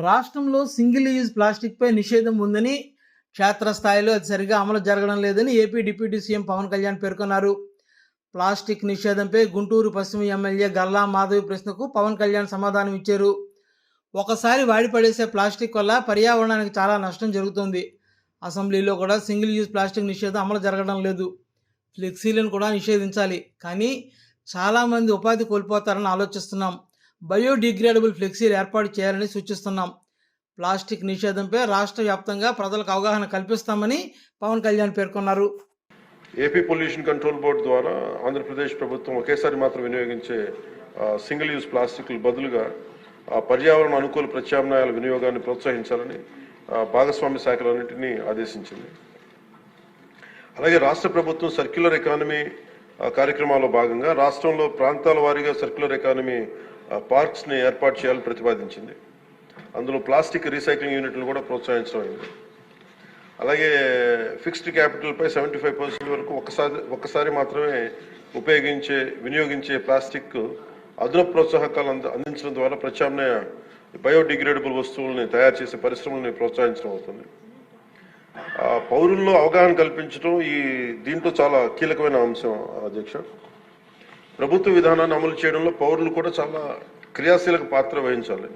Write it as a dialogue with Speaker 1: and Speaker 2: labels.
Speaker 1: రాష్ట్రంలో single use ప్లాస్టిక్పై నిషేధం ఉందని, క్షేత్రస్థాయిలో అది సరిగా అమలు జరగడం లేదని AP deputy CM Pawan Kalyan పేర్కొన్నారు. ప్లాస్టిక్ నిషేధంపై గుంటూరు పశ్చిమ ఎమ్మెల్యే గల్లా మాధవి ప్రశ్నకు పవన్ కళ్యాణ్ సమాధానం ఇచ్చారు. ఒకసారి వాడి పడేసే ప్లాస్టిక్ వల్ల పర్యావరణానికి చాలా నష్టం జరుగుతుంది. అసెంబ్లీలో కూడా సింగిల్ యూజ్ ప్లాస్టిక్ నిషేధం అమలు జరగడం లేదు. ఫ్లెక్సీలను కూడా నిషేధించాలి, కానీ చాలామంది ఉపాధి కోల్పోతారని ఆలోచిస్తున్నాం. బయోడిగ్రేడబుల్ ఫ్లెక్సీలు ఏర్పాటు చేయాలని సూచిస్తున్నాం. ప్లాస్టిక్ నిషేధంపై రాష్ట్ర వ్యాప్తంగా ప్రజలకు అవగాహన కల్పిస్తామని పవన్ కళ్యాణ్ పేర్కొన్నారు.
Speaker 2: ఏపీ పొల్యూషన్ కంట్రోల్ బోర్డు ద్వారా ఆంధ్రప్రదేశ్ ప్రభుత్వం ఒకేసారి మాత్రం వినియోగించే సింగిల్ యూజ్ ప్లాస్టిక్లు బదులుగా పర్యావరణ అనుకూల ప్రత్యామ్నాయాల వినియోగాన్ని ప్రోత్సహించాలని భాగస్వామ్య శాఖలన్నింటినీ ఆదేశించింది. అలాగే రాష్ట్ర ప్రభుత్వం సర్క్యులర్ ఎకానమీ కార్యక్రమాల్లో భాగంగా రాష్ట్రంలో ప్రాంతాల వారీగా సర్క్యులర్ ఎకానమీ పార్క్స్ని ఏర్పాటు చేయాలని ప్రతిపాదించింది. అందులో ప్లాస్టిక్ రీసైక్లింగ్ యూనిట్లు కూడా ప్రోత్సహించడం అయింది. అలాగే ఫిక్స్డ్ క్యాపిటల్పై 75% వరకు ఒక్కసారి మాత్రమే వినియోగించే ప్లాస్టిక్ అదనపు ప్రోత్సాహకాలు అందించడం ద్వారా ప్రత్యామ్నాయ బయోడిగ్రేడబుల్ వస్తువుల్ని తయారు చేసే పరిశ్రమల్ని ప్రోత్సహించడం అవుతుంది. పౌరుల్లో అవగాహన కల్పించడం దీంట్లో చాలా కీలకమైన అంశం అధ్యక్ష. ప్రభుత్వ విధానాన్ని అమలు చేయడంలో పౌరులు కూడా చాలా క్రియాశీలక పాత్ర వహించాలి.